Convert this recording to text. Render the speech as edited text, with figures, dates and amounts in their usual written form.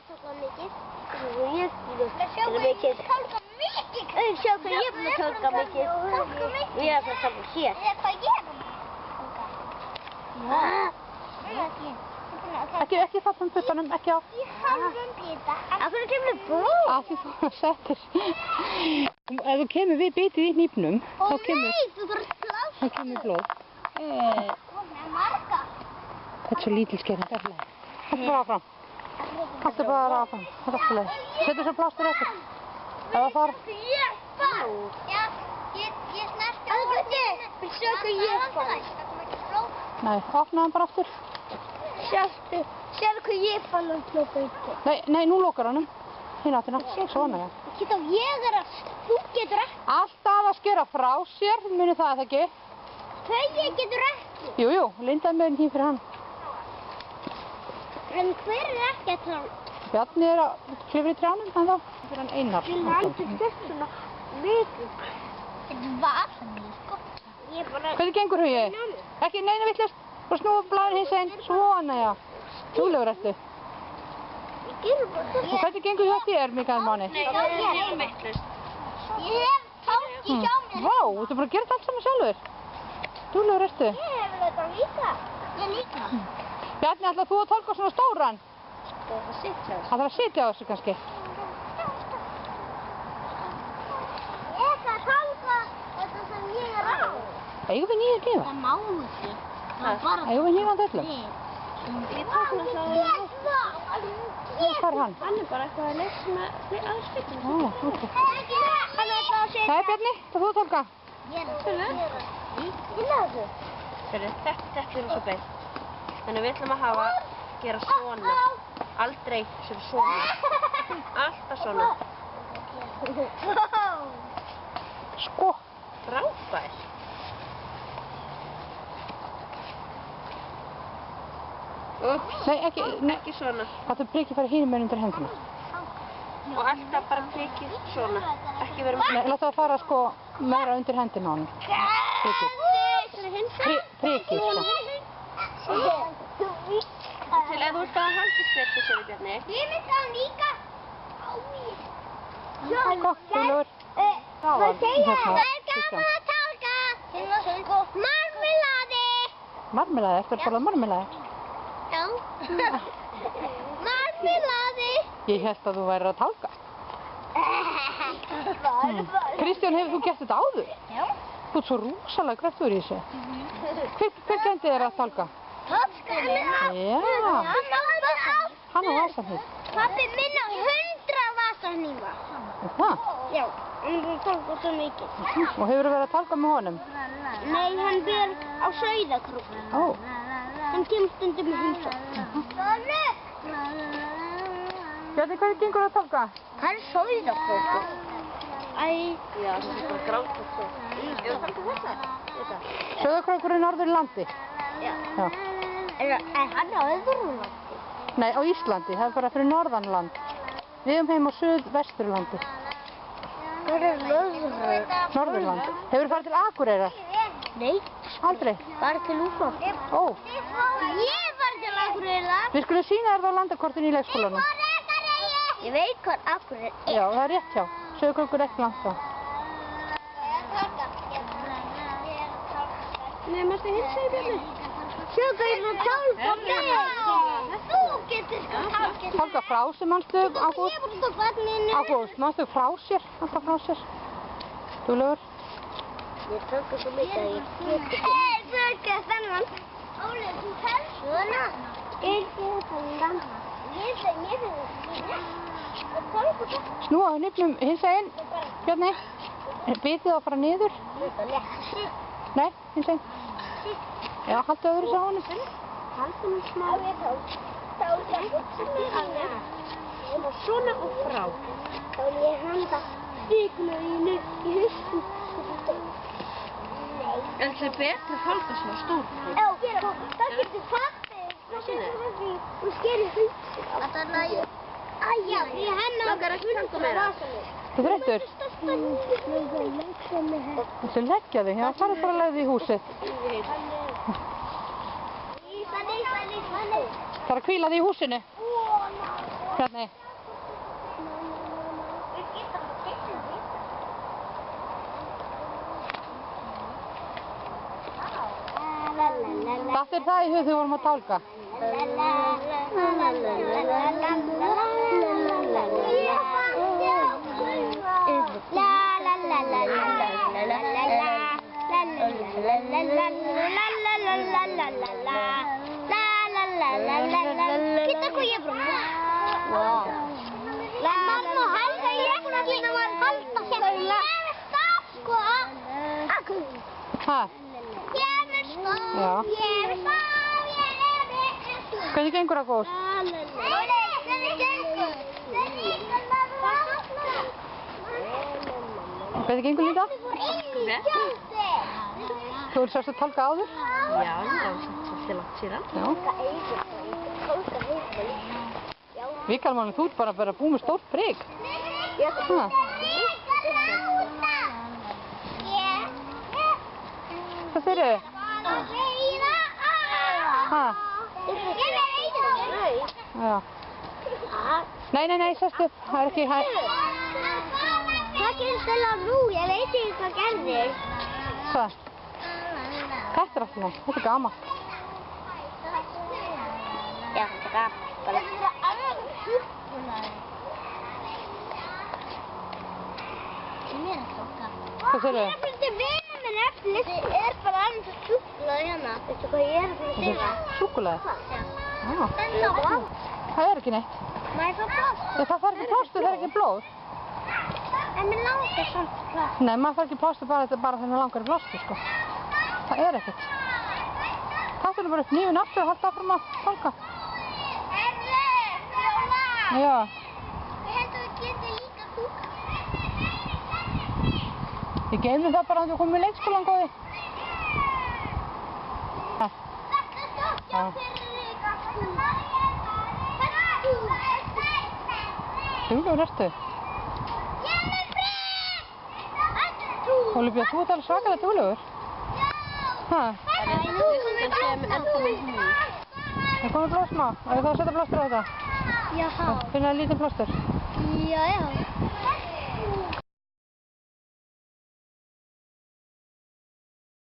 tálka mikið. Ég tálka mikið. Sjá hvað ég er búin að tálka mikið. Ég er að tálka hér. Hvað ég er búin að tálka? Ekki þarna puttanum, ekki á. Í halvum bita. Af hverju kemur blóð? Af því þú settir. Ef þú kemur við bitið í hnífnum, þá kemur blóð. Þetta er svo lítilskerinn, það er leið. Haltu bara áfram. Haltu bara áfram, þetta er alltaf leið. Settu svo plástur eftir. Eða fara. Já, ég snerti á þetta. Sjá hvað ég fann. Nei, opna hann bara aftur. Sérðu hvað ég fann að klópa ykkur? Nei, nú lokar hann. Hinn áttina. Svona, já. Þú getur ekki. Alltaf að skera frá sér, muni það ekki. Ég getur ekki. Jú, lindaði með hinn fyrir hann. En hver er ekki að tala? Bjarni er að klifra í trjánum, en þá fyrir hann Einar. Ég er aldrei styrkt svona mikið. Þetta var þannig, sko. Hvernig gengur Hugi? Ekki neina vitlaust. Bara snúa blaðinu hins einn. Svona, já. Trúlegur ertu. Ég gerir bara þetta. Og hvernig gengur hjá þér, Mikael Máni? Nei, ég er vitlaust. Ég hef tálki hjá mér. Vá, þú ert bara að gera þetta allt saman sjálfur. Trúlegur ertu. Ég hef þetta líka. Ég líka. Bjarni, ætlar þú að tálka svona stóran? Það er að sitja á þessu. Það þarf að sitja á þessu kannski. Ég ætla að tálka þetta sem ég er á. Eigum við nýja gefa? Það má ekki. Það er bara Eigum við nýja hann öllum? Ég tók hann það. Hvað er hann? Hann er bara eitthvað að leysa með aðspiltum. Ok. Hann er það að segja. Nei, Bjarni, það þú að tálka. Ég er það. Þetta er svo beint. Þannig við ætlum að gera svona. Aldrei sem svona. Alltaf svona. Sko. Frábær. Nei, ekki svona. Það er prikið fara hinum meginn undir hendina. Og alltaf bara prikið svona. Ekki vera með... Nei, láta það fara sko meira undir hendina á hann. Prikið, sko. Til ef þú ert að halda sprettu sér í Bjarni. Ég myndi það líka. Sko, trúlegur. Hvað segja? Það er gaman að tálka. Marmelaði. Marmelaði, eftir að borða marmelaði. Já. Marmelaði. Ég held að þú værir að tálka. Kristján, hefur þú gert þetta áður? Já. Þú ert svo rosalega kraftur í þessu. Hver kendi þér að tálka? Pappi. Já. Hann á vasanhníf. Pappi minn á 100 vasanhnífa. Það? Já. Hann er búin að tálka svo mikið. Og hefur þú verið að tálka með honum? Nei, hann ber á Sauðárkróki. Ó. Hann kemur stundum með heimsókn. Bjarni, hvernig gengur að tálka? Það er Sauðárkróki. Já, það er bara grátt svo. Ef þú tálka þetta? Sauðárkrókur er norður landi. Já. Er hann á öðrum landi? Nei, á Íslandi. Það er bara fyrir norðanland. Við erum heim á suðvesturlandi. Það er Norðurland. Norðurland. Hefur þú farið til Akureyrar? Nei, Aldrei. bara til Úfa. Ó. Ég var til Akureyrar. Við skulum sýna þér þá landakortin í leikskólanum. Ég veit hvað Akureyrar er. Já, það er rétt hjá. Sauðárkrókur er ekki langt frá. Nei, maður hilsa í björnu. Sjá hvað ég er að tálka mig. Þú getur sko tálka. Tálka frá sér, manstu, Ágúst? Ég er bara á barninu. Ágúst, manstu frá sér? Alltaf frá sér. Duglegur. Ég tálka svo mikið að ég get ekki. Tálka þennan. Óli, þú helst svona. Ég get þennan. Ég finnst það. Snúa hnippnum hins einn. Bjarni. Bitið á að fara niður. Nei, hins einn. Já, haldu öðru sá honum. Haldu nú smá. Tálka. Svona og frá. Þá vil ég handa stíkuna þínu í haustum. En það er betra að tálka svona stór. Já, það getur pappi. Þú skerir haustum. Þetta er nægir. Æja, ég hennar. Langar ekki að tálka meira. Þú þreyttur? Þú leggja þig, já, farið bara að leiða í húsið. Það er að hvíla þig í húsinu. Bjarni. Datt þér það í hug þegar við vorum að tálka? Kita kok ya, bro? Wow. Mamma, halda ég var halda hérna. Stopp, sko. Ha? Ég vil stopp. Já. Ég vil stopp. Hvernig gengur það, Góð? Hvernig gengur líka? Þú ert sérst að tálka áður? Já, það var svolítið langt síðan. Já. Víkalmann, þú ert bara að búið með stórt prik. Ha. Hvað þeirri? Ha. Já. Nei, sérst upp. Það er ekki hæ... Hvað gerist það nú? Ég veit ekki hvað gerðist. Hvað? Þetta er alltaf næst. Þetta er gaman. Já, þetta er gaman. Þetta er alveg súkkulaði. Hvað segirðu? Ég er bara til vinur minn eftir. Þetta er bara alveg súkkulaði hérna. Veistu hvað ég er að segja? Þetta er súkkulaði? Já. Já. Það Það er ekki neitt. er svo plast. Það þarf ekki plástu, það er ekki blóð. En mér langar samt plast. Nei, maður þarf ekki plástu bara þegar maður langar í plástu, sko. Það er ekkert. Taktu nú bara upp hnífinn aftur og halda áfram að tálka. Já. Ég held að við getum líka kúka. Ég geymum það bara að þú komum í leikskólan, Góði. Ha. Já. Duglegur ertu. Ólíbjörn, þú ert alveg svakalega duglegur. Ha. Það er system sem enda með hníf. Það komið blóð smá. Er það að setja plástur á þetta? Já. Finna það lítið plástur? Já.